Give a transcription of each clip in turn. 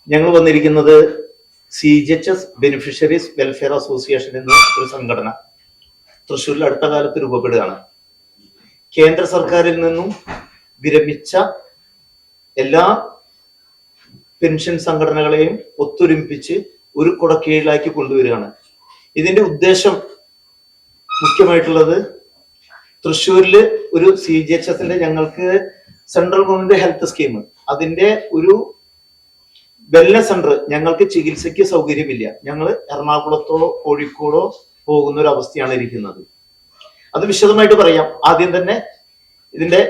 ഞങ്ങൾ വന്നിരിക്കുന്നത് CGHS beneficiaries welfare association എന്ന ഒരു സംഘടന തൃശ്ശൂരിൽ അടുത്ത കാലത്ത് രൂപപ്പെടുകയാണ്. കേന്ദ്ര സർക്കാരിൽ നിന്നും വിരമിച്ച എല്ലാ പെൻഷൻ സംഘടനകളെയും ഒത്തൊരുമിപ്പിച്ച് ഒരു കുടക്കീഴിലാക്കി കൊണ്ടുവരികയാണ്. ഇതിന്റെ ഉദ്ദേശം മുഖ്യമായിട്ടുള്ളത് തൃശ്ശൂരിൽ ഒരു CGHSന്റെ ഞങ്ങൾക്ക് സെൻട്രൽ ഗവൺമെന്റ് ഹെൽത്ത് സ്കീം, അതിന്റെ ഒരു വെൽനസ് സെന്റർ ഞങ്ങൾക്ക് ചികിത്സയ്ക്ക് സൗകര്യമില്ല. ഞങ്ങൾ എറണാകുളത്തോ കോഴിക്കോടോ പോകുന്ന ഒരു അവസ്ഥയാണ് ഇരിക്കുന്നത്. അത് വിശദമായിട്ട് പറയാം. ആദ്യം തന്നെ ഇതിന്റെ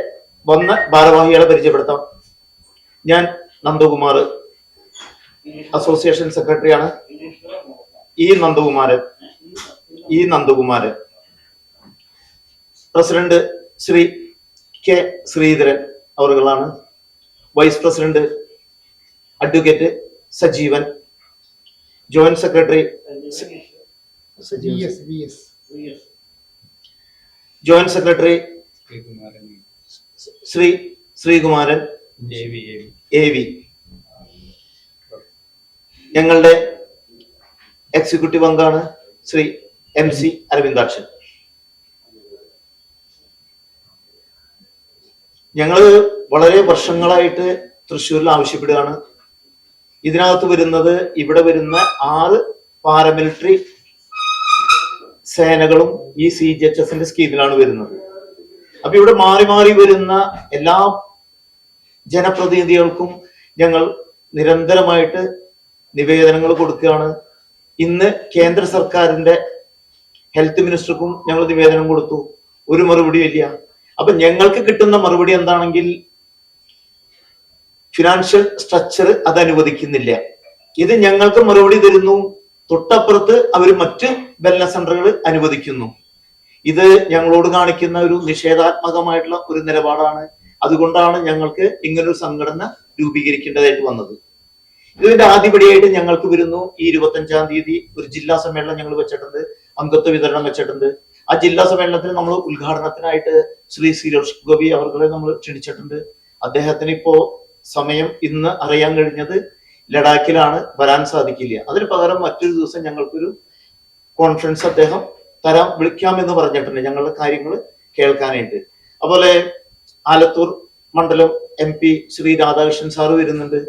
വന്ന ഭാരവാഹികളെ പരിചയപ്പെടുത്താം. ഞാൻ നന്ദകുമാർ, അസോസിയേഷൻ സെക്രട്ടറിയാണ്. ഈ നന്ദകുമാരൻ പ്രസിഡന്റ് ശ്രീ കെ ശ്രീധരൻ അവറുകളാണ്. Vice president advocate Sajeevan, joint secretary joint secretary Sreekumaran AV, ഞങ്ങളുടെ എക്സിക്യൂട്ടീവ് അംഗമാണ് ശ്രീ MC അരവിന്ദാക്ഷൻ. ഞങ്ങൾ വളരെ വർഷങ്ങളായിട്ട് തൃശ്ശൂരിൽ ആവശ്യപ്പെടുകയാണ്. ഇതിനകത്ത് വരുന്നത്, ഇവിടെ വരുന്ന 6 പാരാമിലിറ്ററി സേനകളും ഈ CGHSന്റെ സ്കീമിലാണ് വരുന്നത്. അപ്പൊ ഇവിടെ മാറി മാറി വരുന്ന എല്ലാ ജനപ്രതിനിധികൾക്കും ഞങ്ങൾ നിരന്തരമായിട്ട് നിവേദനങ്ങൾ കൊടുക്കുകയാണ്. ഇന്ന് കേന്ദ്ര സർക്കാരിന്റെ ഹെൽത്ത് മിനിസ്റ്റർക്കും ഞങ്ങൾ നിവേദനം കൊടുത്തു, ഒരു മറുപടിയും ഇല്ല. അപ്പൊ ഞങ്ങൾക്ക് കിട്ടുന്ന മറുപടി എന്താണെങ്കിൽ, ഫിനാൻഷ്യൽ സ്ട്രക്ചർ അത് അനുവദിക്കുന്നില്ല. ഇത് ഞങ്ങൾക്ക് മറുപടി തരുന്നു, തൊട്ടപ്പുറത്ത് അവർ മറ്റ് വെൽനസ് സെന്ററുകൾ അനുവദിക്കുന്നു. ഇത് ഞങ്ങളോട് കാണിക്കുന്ന ഒരു നിഷേധാത്മകമായിട്ടുള്ള ഒരു നിലപാടാണ്. അതുകൊണ്ടാണ് ഞങ്ങൾക്ക് ഇങ്ങനൊരു സംഘടന രൂപീകരിക്കേണ്ടതായിട്ട് വന്നത്. ഇതിന്റെ ആദ്യപടിയായിട്ട് ഞങ്ങൾക്ക് വരുന്നു, ഈ 25-ാം തീയതി ഒരു ജില്ലാ സമ്മേളനം ഞങ്ങൾ വെച്ചിട്ടുണ്ട്, അംഗത്വ വിതരണം വെച്ചിട്ടുണ്ട്. ആ ജില്ലാ സമ്മേളനത്തിൽ നമ്മൾ ഉദ്ഘാടനത്തിനായിട്ട് ശ്രീ സുരേഷ് ഗോപി അവർകളെ നമ്മൾ ക്ഷണിച്ചിട്ടുണ്ട്. അദ്ദേഹത്തിന് ഇപ്പോ സമയം ഇന്ന് അറിയാൻ കഴിഞ്ഞത് ലഡാക്കിലാണ്, വരാൻ സാധിക്കില്ല. അതിന് പകരം മറ്റൊരു ദിവസം ഞങ്ങൾക്കൊരു കോൺഫറൻസ് അദ്ദേഹം വിളിക്കാമെന്ന് പറഞ്ഞിട്ടുണ്ട്, ഞങ്ങളുടെ കാര്യങ്ങൾ കേൾക്കാനായിട്ട്. അതുപോലെ ആലത്തൂർ മണ്ഡലം MP ശ്രീ രാധാകൃഷ്ണൻ സാറ് വരുന്നുണ്ട്.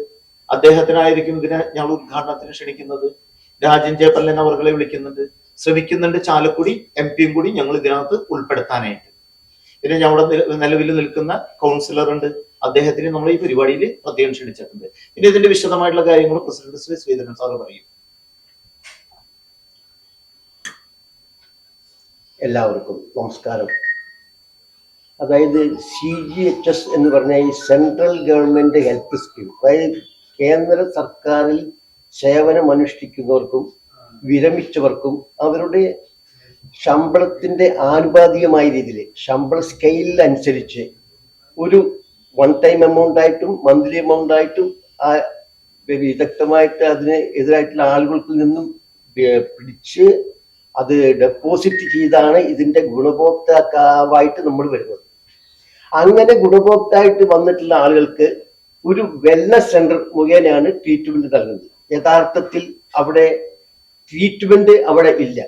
അദ്ദേഹത്തിനായിരിക്കും ഇതിനെ ഞങ്ങൾ ഉദ്ഘാടനത്തിന് ക്ഷണിക്കുന്നത്. രാജൻ ജയപ്പല്ലൻ അവർകളെ വിളിക്കുന്നുണ്ട്, ശ്രമിക്കുന്നുണ്ട്. ചാലക്കുടി MP കൂടി ഞങ്ങൾ ഇതിനകത്ത് ഉൾപ്പെടുത്താനായിട്ട്. പിന്നെ ഞങ്ങളുടെ നിലവിൽ നിൽക്കുന്ന കൗൺസിലർ ഉണ്ട്, അദ്ദേഹത്തിന് നമ്മൾ ഈ പരിപാടിയിൽ പ്രത്യേകം ക്ഷണിച്ചിട്ടുണ്ട്. പിന്നെ ഇതിന്റെ വിശദമായിട്ടുള്ള കാര്യങ്ങൾ പ്രസിഡന്റ് ശ്രീ ശ്രീധരൻ സാറ് പറയും. എല്ലാവർക്കും നമസ്കാരം. അതായത് CGHS എന്ന് പറഞ്ഞ ഈ സെൻട്രൽ ഗവൺമെന്റ് ഹെൽത്ത് സ്കീം, അതായത് കേന്ദ്ര സർക്കാരിൽ സേവനം അനുഷ്ഠിക്കുന്നവർക്കും വിരമിച്ചവർക്കും അവരുടെ ശമ്പളത്തിന്റെ ആനുപാതികമായ രീതിയിൽ ശമ്പള സ്കെയിലിൽ അനുസരിച്ച് ഒരു വൺ ടൈം എമൗണ്ട് ആയിട്ടും മന്ത്ലി എമൗണ്ട് ആയിട്ടും വിദഗ്ധമായിട്ട് അതിന് എതിരായിട്ടുള്ള ആളുകൾക്ക് നിന്നും പിടിച്ച് അത് ഡെപ്പോസിറ്റ് ചെയ്താണ് ഇതിന്റെ ഗുണഭോക്താവായിട്ട് നമ്മൾ വരുന്നത്. അങ്ങനെ ഗുണഭോക്തായിട്ട് വന്നിട്ടുള്ള ആളുകൾക്ക് ഒരു വെൽനസ് സെന്റർ മുഖേനയാണ് ട്രീറ്റ്മെന്റ് നൽകുന്നത്. യഥാർത്ഥത്തിൽ അവിടെ ട്രീറ്റ്മെന്റ് അവിടെ ഇല്ല.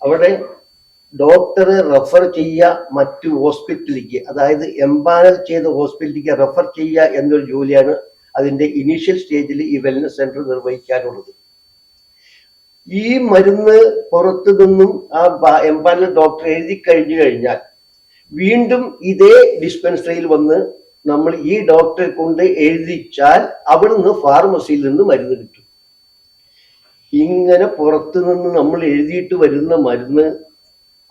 അവിടെ ഡോക്ടറെ റെഫർ ചെയ്യുക മറ്റു ഹോസ്പിറ്റലിലേക്ക്, അതായത് എംപാനൽ ചെയ്ത ഹോസ്പിറ്റലിലേക്ക് റെഫർ ചെയ്യുക എന്നൊരു ജോലിയാണ് അതിന്റെ ഇനീഷ്യൽ സ്റ്റേജിൽ ഈ വെൽനസ് സെന്റർ നിർവഹിക്കാനുള്ളത്. ഈ മരുന്ന് പുറത്തു നിന്നും ആ എംപാനൽ ഡോക്ടർ എഴുതി കഴിഞ്ഞാൽ വീണ്ടും ഇതേ ഡിസ്പെൻസറിയിൽ വന്ന് നമ്മൾ ഈ ഡോക്ടറെ കൊണ്ട് എഴുതിച്ചാൽ അവിടുന്ന് ഫാർമസിയിൽ നിന്ന് മരുന്ന് കിട്ടും. ഇങ്ങനെ പുറത്തു നിന്ന് നമ്മൾ എഴുതിയിട്ട് വരുന്ന മരുന്ന്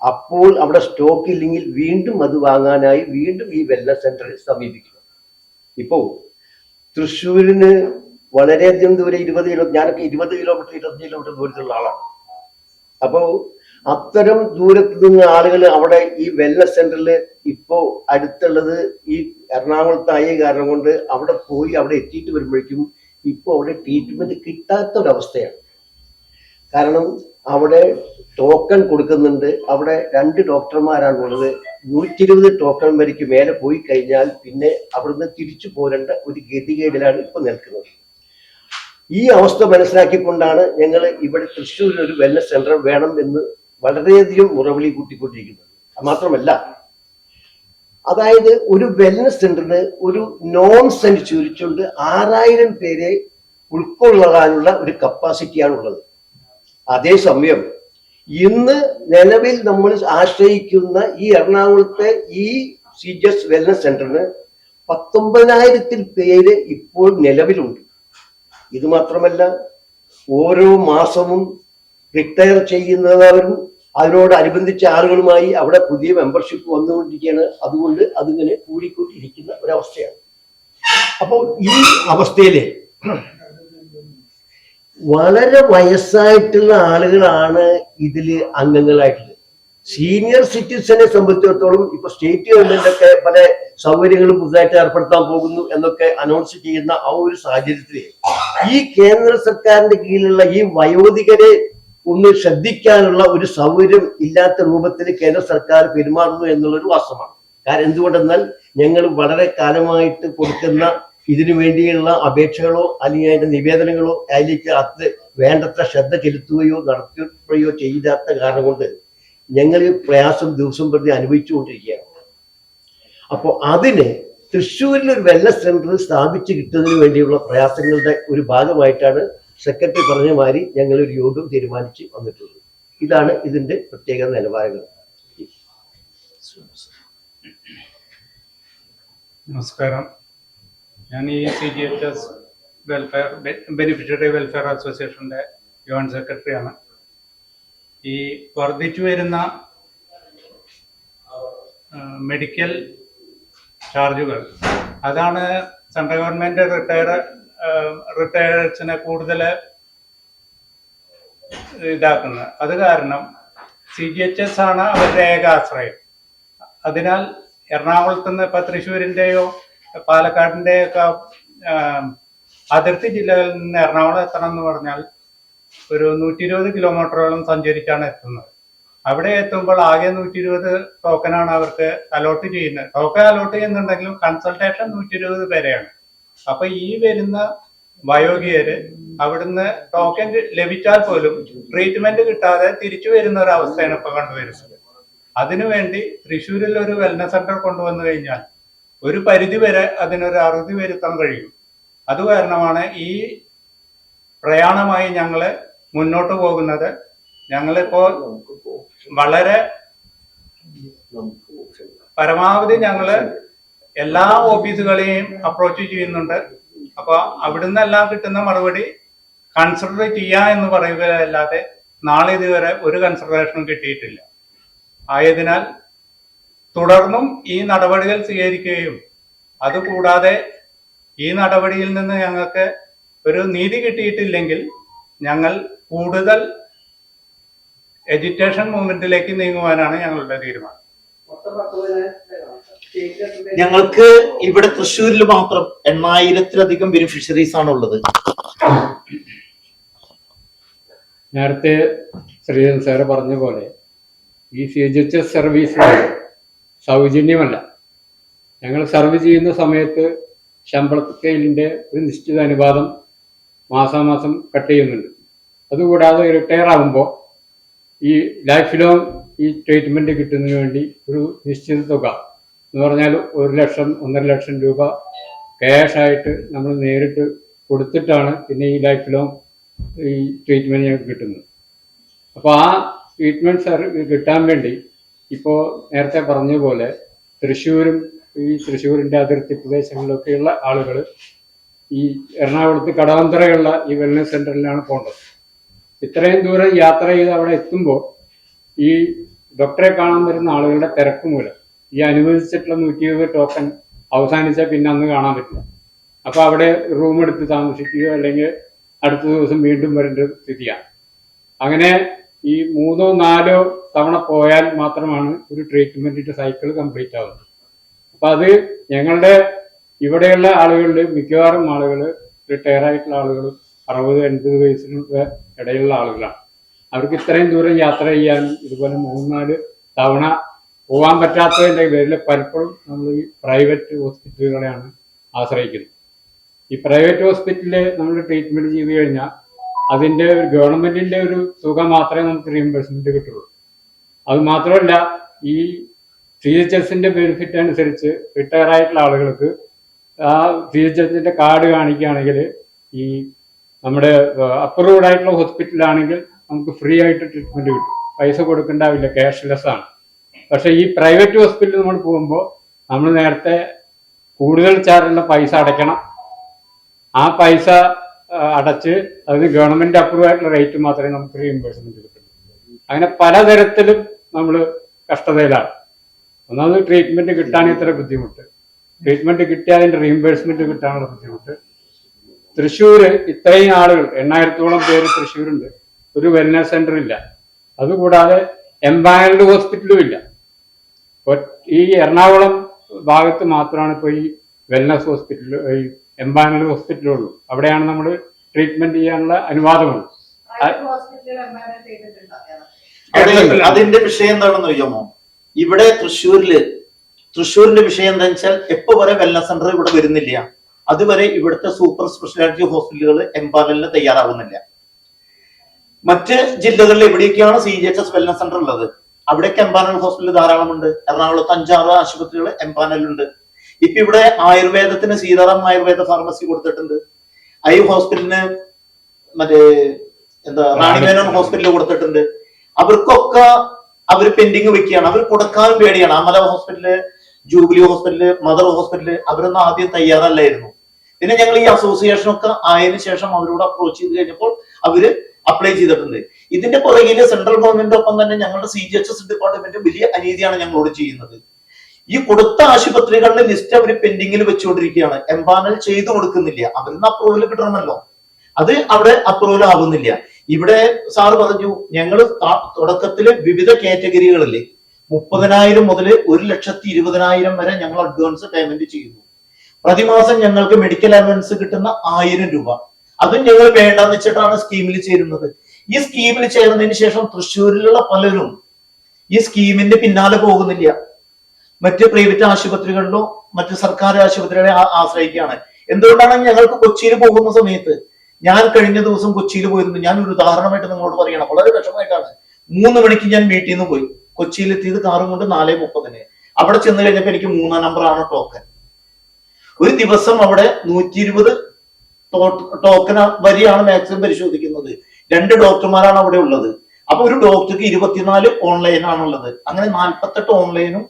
അപ്പോൾ അവിടെ സ്റ്റോക്ക് ഇല്ലെങ്കിൽ വീണ്ടും അത് വാങ്ങാനായി വീണ്ടും ഈ വെൽനസ് സെന്ററിൽ സമീപിക്കണം. ഇപ്പോ തൃശ്ശൂരിന് വളരെയധികം ദൂരെ 20 ഞാനൊക്കെ 20 കിലോമീറ്റർ 25 കിലോമീറ്റർ ദൂരത്തുള്ള ആളാണ്. അപ്പോ അത്തരം ദൂരത്ത് നിന്ന് ആളുകൾ അവിടെ ഈ വെൽനസ് സെന്ററിൽ ഇപ്പോ അടുത്തുള്ളത് ഈ എറണാകുളത്തായ കാരണം കൊണ്ട് അവിടെ പോയി അവിടെ എത്തിയിട്ട് വരുമ്പോഴേക്കും ഇപ്പോൾ അവിടെ ട്രീറ്റ്മെന്റ് കിട്ടാത്ത ഒരവസ്ഥയാണ്. കാരണം അവിടെ ടോക്കൺ കൊടുക്കുന്നുണ്ട്. അവിടെ 2 ഡോക്ടർമാരാണ് ഉള്ളത്. 120 ടോക്കൺ വരയ്ക്ക് മേലെ പോയി കഴിഞ്ഞാൽ പിന്നെ അവിടുന്ന് തിരിച്ചു പോരേണ്ട ഒരു ഗതികേടിലാണ് ഇപ്പൊ നിൽക്കുന്നത്. ഈ അവസ്ഥ മനസ്സിലാക്കിക്കൊണ്ടാണ് ഞങ്ങൾ ഇവിടെ തൃശ്ശൂരിൽ ഒരു വെൽനസ് സെന്റർ വേണം എന്ന് വളരെയധികം മുറവിളി കൂട്ടിക്കൊണ്ടിരിക്കുന്നത്. മാത്രമല്ല, അതായത് ഒരു വെൽനസ് സെന്ററിന് ഒരു നോൺ സെന്റ് ചുരിച്ചുകൊണ്ട് 6000 പേരെ ഉൾക്കൊള്ളാനുള്ള ഒരു കപ്പാസിറ്റിയാണ് ഉള്ളത്. അതേസമയം ഇന്ന് നിലവിൽ നമ്മൾ ആശ്രയിക്കുന്ന ഈ എറണാകുളത്തെ ഈ CGS വെൽനസ് സെന്ററിന് 19,000 പേര് ഇപ്പോൾ നിലവിലുണ്ട്. ഇത് മാത്രമല്ല, ഓരോ മാസവും റിട്ടയർ ചെയ്യുന്നവരും അതിനോടനുബന്ധിച്ച ആളുകളുമായി അവിടെ പുതിയ മെമ്പർഷിപ്പ് വന്നുകൊണ്ടിരിക്കുകയാണ്. അതുകൊണ്ട് അതിങ്ങനെ കൂടിക്കൊണ്ടിരിക്കുന്ന ഒരവസ്ഥയാണ്. അപ്പോൾ ഈ അവസ്ഥയില് വളരെ വയസ്സായിട്ടുള്ള ആളുകളാണ് ഇതിൽ അംഗങ്ങളായിട്ടുള്ളത്. സീനിയർ സിറ്റിസനെ സംബന്ധിച്ചിടത്തോളം ഇപ്പൊ സ്റ്റേറ്റ് ഗവൺമെന്റ് ഒക്കെ പല സൗകര്യങ്ങളും പുതുതായിട്ട് ഏർപ്പെടുത്താൻ പോകുന്നു എന്നൊക്കെ അനൗൺസ് ചെയ്യുന്ന ആ ഒരു സാഹചര്യത്തിൽ ഈ കേന്ദ്ര സർക്കാരിന്റെ കീഴിലുള്ള ഈ വയോധികരെ ഒന്ന് ശ്രദ്ധിക്കാനുള്ള ഒരു സൗകര്യം ഇല്ലാത്ത രൂപത്തിൽ കേന്ദ്ര സർക്കാർ പെരുമാറുന്നു എന്നുള്ളൊരു വാസ്തവമാണ്. കാരണം എന്തുകൊണ്ടെന്നാൽ ഞങ്ങൾ വളരെ കാലമായിട്ട് കൊടുക്കുന്ന ഇതിനു വേണ്ടിയുള്ള അപേക്ഷകളോ അല്ലെങ്കിൽ അതിന്റെ നിവേദനങ്ങളോ അതിലേക്ക് അത് വേണ്ടത്ര ശ്രദ്ധ ചെലുത്തുകയോ നടത്തുകയോ ചെയ്യാത്ത കാരണം കൊണ്ട് ഞങ്ങൾ പ്രയാസം ദിവസം പ്രതി അനുഭവിച്ചുകൊണ്ടിരിക്കുകയാണ്. അപ്പോൾ അതിന് തൃശ്ശൂരിൽ ഒരു വെൽനസ് സെന്റർ സ്ഥാപിച്ച് കിട്ടുന്നതിന് വേണ്ടിയുള്ള പ്രയാസങ്ങളുടെ ഒരു ഭാഗമായിട്ടാണ് സെക്രട്ടറി പറഞ്ഞ മാതിരി ഞങ്ങൾ ഒരു യോഗം തീരുമാനിച്ച് വന്നിട്ടുള്ളത്. ഇതാണ് ഇതിന്റെ പ്രത്യേക നിലവാരങ്ങൾ. നമസ്കാരം. ഞാൻ ഈ CGHS വെൽഫെയർ ബെനിഫിഷ്യറി വെൽഫെയർ അസോസിയേഷന്റെ ജോയിന്റ് സെക്രട്ടറിയാണ്. ഈ വർദ്ധിച്ചു വരുന്ന മെഡിക്കൽ ചാർജുകൾ, അതാണ് സെൻട്രൽ ഗവൺമെന്റ് റിട്ടയർഡ്സിനെ കൂടുതൽ ഇതാക്കുന്നത്. അത് കാരണം CGHS ആണ് അവരുടെ ഏക ആശ്രയം. അതിനാൽ എറണാകുളത്ത് നിന്ന് ഇപ്പൊ തൃശ്ശൂരിന്റെയോ പാലക്കാടിന്റെയോ ഒക്കെ അതിർത്തി ജില്ലകളിൽ നിന്ന് എറണാകുളം എത്തണം എന്ന് പറഞ്ഞാൽ ഒരു 120 കിലോമീറ്ററോളം സഞ്ചരിച്ചാണ് എത്തുന്നത്. അവിടെ എത്തുമ്പോൾ ആകെ 120 ടോക്കനാണ് അവർക്ക് അലോട്ട് ചെയ്യുന്നത്. ടോക്കൺ അലോട്ട് ചെയ്യുന്നുണ്ടെങ്കിലും കൺസൾട്ടേഷൻ 120 പേരെയാണ്. അപ്പൊ ഈ വരുന്ന വയോധികര് അവിടുന്ന് ടോക്കൺ ലഭിച്ചാൽ പോലും ട്രീറ്റ്മെന്റ് കിട്ടാതെ തിരിച്ചു വരുന്ന ഒരു അവസ്ഥയാണ് ഇപ്പൊ കണ്ടുവരുന്നത്. അതിനുവേണ്ടി തൃശ്ശൂരിൽ ഒരു വെൽനസ് സെന്റർ കൊണ്ടുവന്നു കഴിഞ്ഞാൽ ഒരു പരിധി വരെ അതിനൊരു അറുതി വരുത്താൻ കഴിയും. അത് കാരണമാണ് ഈ പ്രയാണമായി ഞങ്ങള് മുന്നോട്ട് പോകുന്നത്. ഞങ്ങളിപ്പോ വളരെ പരമാവധി ഞങ്ങള് എല്ലാ ഓഫീസുകളെയും അപ്രോച്ച് ചെയ്യുന്നുണ്ട്. അപ്പൊ അവിടുന്ന് എല്ലാം കിട്ടുന്ന മറുപടി കൺസിഡർ ചെയ്യാം എന്ന് പറയുകയല്ലാതെ നാളെ ഇതുവരെ ഒരു കൺസിഡറേഷനും കിട്ടിയിട്ടില്ല. ആയതിനാൽ തുടർന്നും ഈ നടപടികൾ സ്വീകരിക്കുകയും അതുകൂടാതെ ഈ നടപടിയിൽ നിന്ന് ഞങ്ങൾക്ക് ഒരു നീതി കിട്ടിയിട്ടില്ലെങ്കിൽ ഞങ്ങൾ കൂടുതൽ എഡ്യൂക്കേഷൻ മൂവ്മെന്റിലേക്ക് നീങ്ങുവാനാണ് ഞങ്ങളുടെ തീരുമാനം. ഞങ്ങൾക്ക് ഇവിടെ തൃശ്ശൂരിൽ മാത്രം 8,000-ലധികം ബെനിഫിഷ്യറീസ് ആണ് ഉള്ളത്. നേരത്തെ ശ്രീധരൻ സാറ് പറഞ്ഞ പോലെ ഈ CGHS സർവീസ് സൗജന്യമല്ല. ഞങ്ങൾ സർവീസ് ചെയ്യുന്ന സമയത്ത് ശമ്പളത്തിൻ്റെ ഒരു നിശ്ചിത അനുപാതം മാസാമാസം കട്ട് ചെയ്യുന്നുണ്ട്. അതുകൂടാതെ റിട്ടയർ ആകുമ്പോൾ ഈ ലൈഫ് ലോങ് ഈ ട്രീറ്റ്മെൻറ്റ് കിട്ടുന്നതിന് വേണ്ടി ഒരു നിശ്ചിത തുക എന്ന് പറഞ്ഞാൽ 1 ലക്ഷം 1.5 ലക്ഷം രൂപ ക്യാഷായിട്ട് നമ്മൾ നേരിട്ട് കൊടുത്തിട്ടാണ് പിന്നെ ഈ ലൈഫ് ലോങ് ഈ ട്രീറ്റ്മെൻറ്റ് ഞങ്ങൾക്ക് കിട്ടുന്നത്. അപ്പോൾ ആ ട്രീറ്റ്മെൻറ്റ് കിട്ടാൻ വേണ്ടി ഇപ്പോൾ നേരത്തെ പറഞ്ഞ പോലെ തൃശ്ശൂരും ഈ തൃശ്ശൂരിൻ്റെ അതിർത്തി പ്രദേശങ്ങളിലൊക്കെയുള്ള ആളുകൾ ഈ എറണാകുളത്ത് കടവന്തറയുള്ള ഈ വെൽനസ് സെൻ്ററിലാണ് പോകേണ്ടത്. ഇത്രയും ദൂരം യാത്ര ചെയ്ത് അവിടെ എത്തുമ്പോൾ ഈ ഡോക്ടറെ കാണാൻ വരുന്ന ആളുകളുടെ തിരക്ക് മൂലം ഈ അനുവദിച്ചിട്ടുള്ള 120 ടോക്കൺ അവസാനിച്ചാൽ പിന്നെ അന്ന് കാണാൻ പറ്റില്ല. അപ്പോൾ അവിടെ റൂം എടുത്ത് താമസിക്കുകയോ അല്ലെങ്കിൽ അടുത്ത ദിവസം വീണ്ടും വരേണ്ട സ്ഥിതിയാണ്. അങ്ങനെ ഈ 3ഓ 4ഓ തവണ പോയാൽ മാത്രമാണ് ഒരു ട്രീറ്റ്മെൻറ്റിൻ്റെ സൈക്കിൾ കംപ്ലീറ്റ് ആവുന്നത്. അപ്പം അത് ഞങ്ങളുടെ ഇവിടെയുള്ള ആളുകളിൽ മിക്കവാറും ആളുകൾ റിട്ടയർ ആയിട്ടുള്ള ആളുകൾ 60-80 വയസ്സിന് ഇടയിലുള്ള ആളുകളാണ്. അവർക്ക് ഇത്രയും ദൂരം യാത്ര ചെയ്യാനും ഇതുപോലെ 3-4 തവണ പോകാൻ പറ്റാത്തതിൻ്റെ പേരിൽ പലപ്പോഴും നമ്മൾ ഈ പ്രൈവറ്റ് ഹോസ്പിറ്റലുകളെയാണ് ആശ്രയിക്കുന്നത്. ഈ പ്രൈവറ്റ് ഹോസ്പിറ്റലിൽ നമ്മൾ ട്രീറ്റ്മെന്റ് ചെയ്ത് കഴിഞ്ഞാൽ അതിന്റെ ഗവൺമെന്റിന്റെ ഒരു തുക മാത്രമേ നമുക്ക് റീഇംബേഴ്സ്മെന്റ് കിട്ടുള്ളൂ. അത് മാത്രമല്ല, ഈ CHSന്റെ ബെനിഫിറ്റ് അനുസരിച്ച് റിട്ടയർ ആയിട്ടുള്ള ആളുകൾക്ക് ആ CHSന്റെ കാർഡ് കാണിക്കുകയാണെങ്കിൽ ഈ നമ്മുടെ അപ്രൂവ്ഡ് ആയിട്ടുള്ള ഹോസ്പിറ്റലാണെങ്കിൽ നമുക്ക് ഫ്രീ ആയിട്ട് ട്രീറ്റ്മെന്റ് കിട്ടും, പൈസ കൊടുക്കേണ്ടാവില്ല, ക്യാഷ്ലെസ് ആണ്. പക്ഷെ ഈ പ്രൈവറ്റ് ഹോസ്പിറ്റലിൽ നമ്മൾ പോകുമ്പോൾ നമ്മൾ നേരത്തെ കൂടുതൽ ചാർജുള്ള പൈസ അടയ്ക്കണം. ആ പൈസ അടച്ച് അതിന് ഗവൺമെന്റ് അപ്രൂവ് ആയിട്ടുള്ള റേറ്റ് മാത്രമേ നമുക്ക് റീഇംബേഴ്സ്മെന്റ് കിട്ടുള്ളൂ. അങ്ങനെ പലതരത്തിലും നമ്മൾ കഷ്ടതയിലാണ്. ഒന്നാമത് ട്രീറ്റ്മെന്റ് കിട്ടാൻ ഇത്ര ബുദ്ധിമുട്ട്, ട്രീറ്റ്മെന്റ് കിട്ടിയാൽ അതിന്റെ റീഇംബേഴ്സ്മെന്റ് കിട്ടാനുള്ള ബുദ്ധിമുട്ട്. തൃശ്ശൂര് ഇത്രയും ആളുകൾ 8000-ഓളം പേര് തൃശ്ശൂരുണ്ട്, ഒരു വെൽനസ് സെന്റർ ഇല്ല. അതുകൂടാതെ എംപാനൽഡ് ഹോസ്പിറ്റലും ഇല്ല. ഈ എറണാകുളം ഭാഗത്ത് മാത്രമാണ് ഇപ്പോൾ ഈ വെൽനസ് ഹോസ്പിറ്റൽ, ഈ എംപാനൽഡ് ഹോസ്പിറ്റലുള്ളൂ. അവിടെയാണ് നമ്മൾ ട്രീറ്റ്മെന്റ് ചെയ്യാനുള്ള അനുവാദമുള്ളത്. അതിന്റെ വിഷയം എന്താണെന്ന് അറിയാമോ? ഇവിടെ തൃശ്ശൂരിന്റെ വിഷയം എന്താ വെച്ചാൽ എപ്പോ വരെ വെൽനസ് സെന്റർ ഇവിടെ വരുന്നില്ല, അതുവരെ ഇവിടുത്തെ സൂപ്പർ സ്പെഷ്യാലിറ്റി ഹോസ്പിറ്റലുകൾ എംപാനലിന് തയ്യാറാവുന്നില്ല. മറ്റ് ജില്ലകളിൽ എവിടെയൊക്കെയാണ് CHS വെൽനസ് സെന്റർ ഉള്ളത് അവിടേക്ക് എംപാനൽ ഹോസ്പിറ്റൽ ധാരാളമുണ്ട്. എറണാകുളത്ത് 5-6 ആശുപത്രികൾ എംപാനലുണ്ട്. ഇപ്പൊ ഇവിടെ ആയുർവേദത്തിന് സീതാറാം ആയുർവേദ ഫാർമസി കൊടുത്തിട്ടുണ്ട്. ഐ ഹോസ്പിറ്റലിന് മറ്റേ റാണിമേനോൻ ഹോസ്പിറ്റലിൽ കൊടുത്തിട്ടുണ്ട്. അവർക്കൊക്കെ അവർ പെൻഡിങ് വെക്കുകയാണ്, അവർ കൊടുക്കാനും പേടിയാണ്. Amala hospital, jubilee hospital, mother hospital അവരൊന്നും ആദ്യം തയ്യാറല്ലായിരുന്നു. പിന്നെ ഞങ്ങൾ ഈ അസോസിയേഷൻ ഒക്കെ ആയതിനു ശേഷം അവരോട് അപ്രോച്ച് ചെയ്ത് കഴിഞ്ഞപ്പോൾ അവര് അപ്ലൈ ചെയ്തിട്ടുണ്ട്. ഇതിന്റെ പുറകില് സെൻട്രൽ ഗവൺമെന്റ് ഒപ്പം തന്നെ ഞങ്ങളുടെ CHS ഡിപ്പാർട്ട്മെന്റ് വലിയ അനീതിയാണ് ഞങ്ങളോട് ചെയ്യുന്നത്. ഈ കൊടുത്ത ആശുപത്രികളുടെ ലിസ്റ്റ് അവർ പെൻഡിങ്ങിൽ വെച്ചുകൊണ്ടിരിക്കുകയാണ്, എംപാനൽ ചെയ്തു കൊടുക്കുന്നില്ല. അവരിന്ന് അപ്രൂവൽ കിട്ടണമല്ലോ, അത് അവിടെ അപ്രൂവൽ ആവുന്നില്ല. ഇവിടെ സാറ് പറഞ്ഞു ഞങ്ങൾ തുടക്കത്തില് വിവിധ കാറ്റഗറികളില് 30,000 മുതൽ 1,20,000 വരെ ഞങ്ങൾ അഡ്വാൻസ് പേയ്മെന്റ് ചെയ്യുന്നു. പ്രതിമാസം ഞങ്ങൾക്ക് മെഡിക്കൽ അലവൻസ് കിട്ടുന്ന 1000 രൂപ അതും ഞങ്ങൾ വേണ്ടെന്ന് വെച്ചിട്ടാണ് സ്കീമിൽ ചേരുന്നത്. ഈ സ്കീമിൽ ചേർന്നതിന് ശേഷം തൃശ്ശൂരിലുള്ള പലരും ഈ സ്കീമിന്റെ പിന്നാലെ പോകുന്നില്ല, മറ്റ് പ്രൈവറ്റ് ആശുപത്രികളിലോ മറ്റ് സർക്കാർ ആശുപത്രികളെ ആശ്രയിക്കുകയാണ്. എന്തുകൊണ്ടാണ് ഞങ്ങൾക്ക് കൊച്ചിയിൽ പോകുന്ന സമയത്ത്, ഞാൻ കഴിഞ്ഞ ദിവസം കൊച്ചിയിൽ പോയിരുന്നു, ഞാൻ ഒരു ഉദാഹരണമായിട്ട് നിങ്ങളോട് പറയണം, വളരെ വിഷമമായിട്ടാണ്. 3 മണിക്ക് ഞാൻ വീട്ടിൽ നിന്ന് പോയി, കൊച്ചിയിലെത്തിയത് കാറും കൊണ്ട് 4:30. അവിടെ ചെന്ന് കഴിഞ്ഞപ്പോ എനിക്ക് 3-ാം നമ്പറാണ് ടോക്കൺ. ഒരു ദിവസം അവിടെ 120 ടോക്കൺ വരിയാണ് മാക്സിമം പരിശോധിക്കുന്നത്. 2 ഡോക്ടർമാരാണ് അവിടെ ഉള്ളത്. അപ്പൊ ഒരു ഡോക്ടർക്ക് 24 ഓൺലൈൻ ആണുള്ളത്. അങ്ങനെ 48 ഓൺലൈനും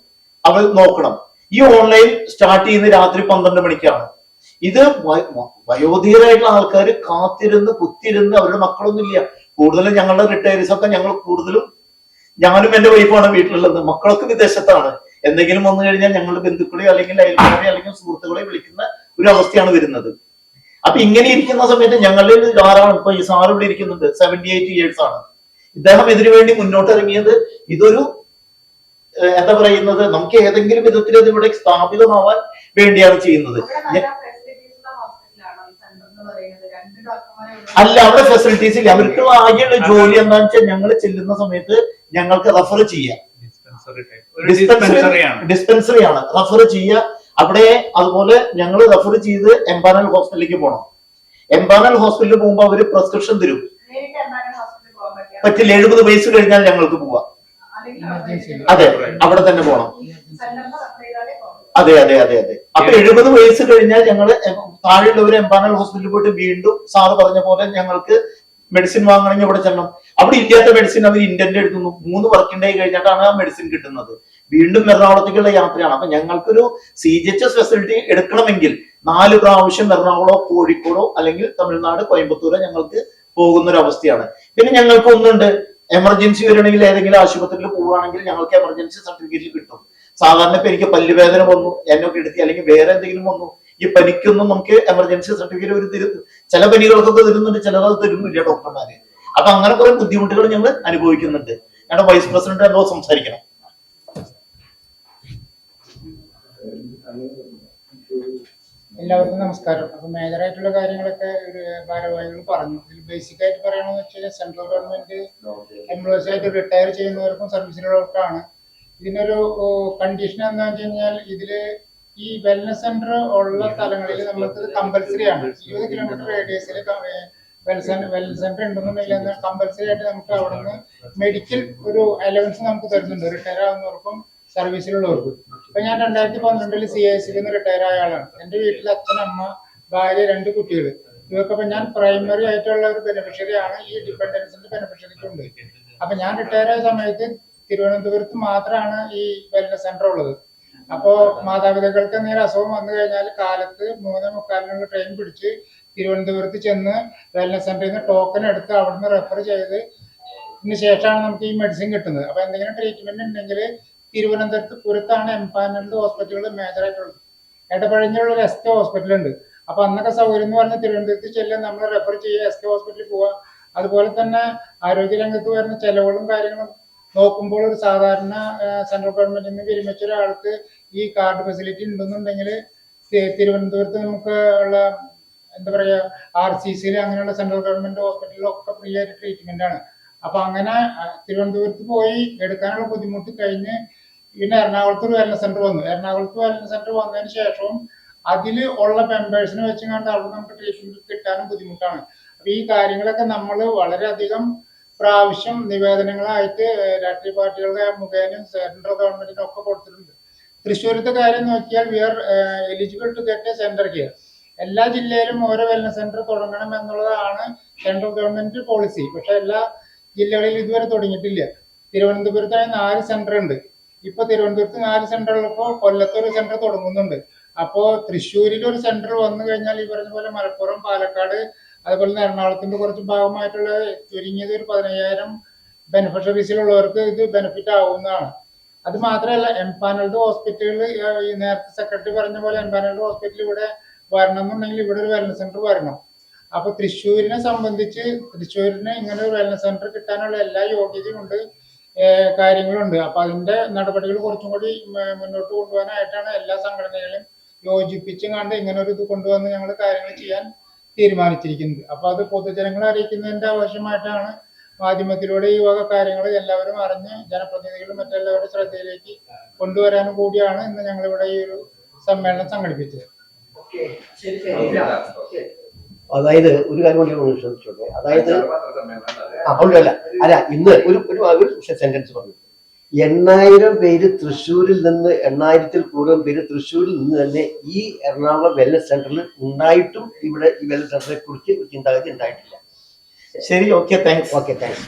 അവർ നോക്കണം. ഈ ഓൺലൈൻ സ്റ്റാർട്ട് ചെയ്യുന്നത് രാത്രി 12 മണിക്കാണ്. ഇത് വയോധികരായിട്ടുള്ള ആൾക്കാർ കാത്തിരുന്ന് കുത്തിരുന്ന്, അവരുടെ മക്കളൊന്നും ഇല്ല. കൂടുതലും ഞങ്ങളുടെ റിട്ടയർസ് ഒക്കെ ഞങ്ങൾ കൂടുതലും, ഞാനും എന്റെ വൈഫാണ് വീട്ടിലുള്ളത്, മക്കളൊക്കെ വിദേശത്താണ്. എന്തെങ്കിലും വന്നു കഴിഞ്ഞാൽ ഞങ്ങളുടെ ബന്ധുക്കളെയോ അല്ലെങ്കിൽ അയൽക്കാരെയോ അല്ലെങ്കിൽ സുഹൃത്തുക്കളെയോ വിളിക്കുന്ന ഒരു അവസ്ഥയാണ് വരുന്നത്. അപ്പൊ ഇങ്ങനെ ഇരിക്കുന്ന സമയത്ത് ഞങ്ങളിൽ ധാരാളം, ഇപ്പൊ ഈ സാർ ഇവിടെ ഇരിക്കുന്നുണ്ട്, 78 years ആണ് ഇദ്ദേഹം ഇതിനു വേണ്ടി മുന്നോട്ട് ഇറങ്ങിയത്. ഇതൊരു എന്താ പറയുന്നത്, നമുക്ക് ഏതെങ്കിലും വിധത്തിൽ ഇത് ഇവിടെ സ്ഥാപിതമാവാൻ വേണ്ടിയാണ് ചെയ്യുന്നത്. അല്ല, അവിടെ ഫെസിലിറ്റീസ് ഇല്ല. അവർക്കുള്ള ആകെയുള്ള ജോലി എന്താണെന്ന് വെച്ചാൽ ഞങ്ങൾ ചെല്ലുന്ന സമയത്ത് ഞങ്ങൾക്ക് റെഫർ ചെയ്യാം, ഡിസ്പെൻസറി ആണ് റെഫർ ചെയ്യുക അവിടെ. അതുപോലെ ഞങ്ങൾ റെഫർ ചെയ്ത് എംപാനൽ ഹോസ്പിറ്റലിലേക്ക് പോകണം. എംപാനൽ ഹോസ്പിറ്റലിൽ പോകുമ്പോൾ അവര് പ്രിസ്ക്രിപ്ഷൻ തരും. പറ്റില്ല, 70 വയസ്സ് കഴിഞ്ഞാൽ ഞങ്ങൾക്ക് പോവാം. അതെ, അവിടെ തന്നെ പോകണം. അതെ അതെ അതെ അതെ. അപ്പൊ 70 വയസ്സ് കഴിഞ്ഞാൽ ഞങ്ങൾ താഴെയുള്ളവർ എംപാനൽ ഹോസ്പിറ്റലിൽ പോയിട്ട് വീണ്ടും സാറ് പറഞ്ഞ പോലെ ഞങ്ങൾക്ക് മെഡിസിൻ വാങ്ങണമെങ്കിൽ ഇവിടെ ചെല്ലണം. അവിടെ ഇല്ലാത്ത മെഡിസിൻ അവർ ഇന്റന്റ് എടുക്കുന്നു. 3 വർക്കിംഗ് ഡേ കഴിഞ്ഞിട്ടാണ് ആ മെഡിസിൻ കിട്ടുന്നത്. വീണ്ടും എറണാകുളത്തേക്കുള്ള യാത്രയാണ്. അപ്പൊ ഞങ്ങൾക്കൊരു CHS ഫെസിലിറ്റി എടുക്കണമെങ്കിൽ 4 പ്രാവശ്യം എറണാകുളമോ കോഴിക്കോടോ അല്ലെങ്കിൽ തമിഴ്നാട് കോയമ്പത്തൂരോ ഞങ്ങൾക്ക് പോകുന്ന ഒരു അവസ്ഥയാണ്. പിന്നെ ഞങ്ങൾക്ക് ഒന്നുണ്ട്, എമർജൻസി വരണമെങ്കിൽ ഏതെങ്കിലും ആശുപത്രിയിൽ പോവുകയാണെങ്കിൽ ഞങ്ങൾക്ക് എമർജൻസി സർട്ടിഫിക്കറ്റ് കിട്ടും. സാധാരണ ഇപ്പൊ എനിക്ക് പല്ലുവേദന വന്നു, എന്നൊക്കെ എടുത്തി, അല്ലെങ്കിൽ വേറെ എന്തെങ്കിലും വന്നു, ഈ പനിക്കൊന്നും നമുക്ക് എമർജൻസി സർട്ടിഫിക്കറ്റ് ഒരു തരും. ചില പനികൾക്കൊക്കെ തരുന്നുണ്ട്, ചിലത് തരുന്നില്ല ഡോക്ടർമാര്. അപ്പൊ അങ്ങനെ കുറെ ബുദ്ധിമുട്ടുകൾ ഞങ്ങൾ അനുഭവിക്കുന്നുണ്ട്. ഞങ്ങളുടെ വൈസ് പ്രസിഡന്റ് എന്തോ സംസാരിക്കണം. എല്ലാവർക്കും നമസ്കാരം. അപ്പൊ മേജറായിട്ടുള്ള കാര്യങ്ങളൊക്കെ ഭാരവാഹികൾ പറഞ്ഞു. ഇതിൽ ബേസിക് ആയിട്ട് പറയണമെന്ന് വെച്ചാൽ സെൻട്രൽ ഗവൺമെന്റ് എംപ്ലോയീസ് ആയിട്ട് റിട്ടയർ ചെയ്യുന്നവർക്കും സർവീസിലുള്ളവർക്കാണ് ഇതിനൊരു കണ്ടീഷൻ എന്താണെന്ന് വെച്ച് കഴിഞ്ഞാൽ ഇതില് ഈ വെൽനസ് സെന്റർ ഉള്ള സ്ഥലങ്ങളിൽ നമ്മൾക്ക് കമ്പൽസറി ആണ്. 20 കിലോമീറ്റർ റേഡിയസിൽ വെൽനസ് സെന്റർ ഉണ്ടെന്നുണ്ടെങ്കിൽ കമ്പൽസറി ആയിട്ട് നമുക്ക് അവിടെ നിന്ന് മെഡിക്കൽ ഒരു അലവൻസ് നമുക്ക് തരുന്നുണ്ട്, റിട്ടയർ ആവുന്നവർക്കും സർവീസിലുള്ളവർക്കും. ഇപ്പൊ ഞാൻ 2012 CIC റിട്ടയർ ആയ ആളാണ്. എന്റെ വീട്ടിൽ അച്ഛൻ, അമ്മ, ഭാര്യ, 2 കുട്ടികൾ. ഇവർക്കപ്പോ ഞാൻ പ്രൈമറി ആയിട്ടുള്ള ഒരു ബെനിഫിഷ്യറി ആണ്. ഈ ഡിപെൻഡൻസിന്റെ ബെനിഫിഷ്യറിക്ക് ഉണ്ട്. അപ്പൊ ഞാൻ റിട്ടയർ ആയ സമയത്ത് തിരുവനന്തപുരത്ത് മാത്രമാണ് ഈ വെൽനസ് സെന്റർ ഉള്ളത്. അപ്പോ മാതാപിതാക്കൾക്ക് എന്തെങ്കിലും അസുഖം വന്നു കഴിഞ്ഞാൽ കാലത്ത് 3:45 ട്രെയിൻ പിടിച്ച് തിരുവനന്തപുരത്ത് ചെന്ന് വെൽനസ് സെന്ററിൽ നിന്ന് ടോക്കൺ എടുത്ത് അവിടുന്ന് റെഫർ ചെയ്ത് ശേഷമാണ് നമുക്ക് ഈ മെഡിസിൻ കിട്ടുന്നത്. അപ്പൊ എന്തെങ്കിലും ട്രീറ്റ്മെന്റ് ഉണ്ടെങ്കിൽ തിരുവനന്തപുരത്താണ് എംപാനൽഡ് ഹോസ്പിറ്റലുകൾ മേജർ ആയിട്ടുള്ളത്. എടപ്പഴഞ്ഞിലുള്ള ഒരു SK ഹോസ്പിറ്റൽ ഉണ്ട്. അപ്പൊ അന്നൊക്കെ സൗകര്യം എന്ന് പറഞ്ഞാൽ തിരുവനന്തപുരത്ത് ചെല്ലുക, നമ്മൾ റെഫർ ചെയ്യുക, SK ഹോസ്പിറ്റലിൽ പോവുക. അതുപോലെ തന്നെ ആരോഗ്യരംഗത്ത് വരുന്ന ചെലവുകളും കാര്യങ്ങളും നോക്കുമ്പോൾ ഒരു സാധാരണ സെൻട്രൽ ഗവൺമെന്റിൽ നിന്ന് വിരമിച്ച ഒരാൾക്ക് ഈ കാർഡ് ഫെസിലിറ്റി ഉണ്ടെന്നുണ്ടെങ്കിൽ തിരുവനന്തപുരത്ത് നമുക്ക് ഉള്ള എന്താ പറയുക RCCയിൽ അങ്ങനെയുള്ള സെൻട്രൽ ഗവൺമെന്റ് ഹോസ്പിറ്റലിലൊക്കെ ഫ്രീ ആയിട്ട് ട്രീറ്റ്മെന്റ് ആണ്. അപ്പൊ അങ്ങനെ തിരുവനന്തപുരത്ത് പോയി എടുക്കാനുള്ള ബുദ്ധിമുട്ട് കഴിഞ്ഞ് പിന്നെ എറണാകുളത്ത് ഒരു വെൽനസ് സെന്റർ വന്നു. എറണാകുളത്ത് വെൽനസ് സെന്റർ വന്നതിന് ശേഷവും അതിൽ ഉള്ള മെമ്പേഴ്സിനെ വെച്ച് കണ്ട് അവിടെ നമുക്ക് ട്രീറ്റ്മെന്റ് കിട്ടാനും ബുദ്ധിമുട്ടാണ്. അപ്പൊ ഈ കാര്യങ്ങളൊക്കെ നമ്മൾ വളരെയധികം പ്രാവശ്യം നിവേദനങ്ങളായിട്ട് രാഷ്ട്രീയ പാർട്ടികളുടെ മുഖേന സെൻട്രൽ ഗവൺമെന്റിനും ഒക്കെ കൊടുത്തിട്ടുണ്ട്. തൃശ്ശൂരത്തെ കാര്യം നോക്കിയാൽ we are eligible to get a centre here. എല്ലാ ജില്ലയിലും ഓരോ വെൽനസ് സെന്റർ തുടങ്ങണം എന്നുള്ളതാണ് സെൻട്രൽ ഗവൺമെന്റ് പോളിസി. പക്ഷെ എല്ലാ ജില്ലകളിലും ഇതുവരെ തുടങ്ങിയിട്ടില്ല. തിരുവനന്തപുരത്തായി 4 സെന്റർ ഉണ്ട്. ഇപ്പൊ തിരുവനന്തപുരത്ത് 4 സെന്റർ ഉള്ളപ്പോൾ കൊല്ലത്ത് ഒരു സെന്റർ തുടങ്ങുന്നുണ്ട്. അപ്പോ തൃശ്ശൂരിൽ ഒരു സെന്റർ വന്നു കഴിഞ്ഞാൽ ഈ പറഞ്ഞ പോലെ മലപ്പുറം, പാലക്കാട്, അതുപോലെ തന്നെ എറണാകുളത്തിന്റെ കുറച്ച് ഭാഗമായിട്ടുള്ള ചുരുങ്ങിയത് ഒരു 15,000 ബെനിഫിഷ്യറീസിലുള്ളവർക്ക് ഇത് ബെനിഫിറ്റ് ആവുന്നതാണ്. അത് മാത്രമല്ല എംപാനൽഡ് ഹോസ്പിറ്റലുകൾ, നേരത്തെ സെക്രട്ടറി പറഞ്ഞ പോലെ എംപാനൽഡ് ഹോസ്പിറ്റൽ ഇവിടെ വരണം എന്നുണ്ടെങ്കിൽ ഇവിടെ ഒരു വെൽനസ് സെന്റർ വരണം. അപ്പൊ തൃശ്ശൂരിനെ സംബന്ധിച്ച് തൃശ്ശൂരിന് ഇങ്ങനെ ഒരു വെൽനസ് സെന്റർ കിട്ടാനുള്ള എല്ലാ യോഗ്യതയും ഉണ്ട്, കാര്യങ്ങളുണ്ട്. അപ്പൊ അതിന്റെ നടപടികൾ കുറച്ചും കൂടി മുന്നോട്ട് കൊണ്ടുപോകാനായിട്ടാണ് എല്ലാ സംഘടനകളും യോജിപ്പിച്ചും കണ്ട് ഇങ്ങനെ ഒരു ഇത് കൊണ്ടുവന്ന് ഞങ്ങൾ കാര്യങ്ങൾ ചെയ്യാൻ തീരുമാനിച്ചിരിക്കുന്നത്. അപ്പൊ അത് പൊതുജനങ്ങളെ അറിയിക്കുന്നതിന്റെ ആവശ്യമായിട്ടാണ് മാധ്യമത്തിലൂടെ ഈ വക കാര്യങ്ങൾ എല്ലാവരും അറിഞ്ഞ് ജനപ്രതിനിധികളും മറ്റെല്ലാവരുടെ ശ്രദ്ധയിലേക്ക് കൊണ്ടുവരാനും കൂടിയാണ് ഇന്ന് ഞങ്ങളിവിടെ ഈ ഒരു സമ്മേളനം സംഘടിപ്പിച്ചത്. അതായത് ഒരു കാര്യം കൂടി ശ്രദ്ധിച്ചോട്ടെ. അതായത് അല്ല ഇന്ന് ഒരു സെന്റൻസ് പറഞ്ഞു. 8,000 പേര് തൃശ്ശൂരിൽ നിന്ന്, 8,000-ൽ കൂടുതൽ പേര് തൃശ്ശൂരിൽ നിന്ന് തന്നെ ഈ എറണാകുളം വെൽനസ് സെന്ററിൽ ഉണ്ടായിട്ടും ഇവിടെ ഈ വെൽനസ് സെന്ററിനെ കുറിച്ച് ചിന്താഗതി ഉണ്ടായിട്ടില്ല. ശരി, ഓക്കെ, താങ്ക്സ്. Okay, thanks.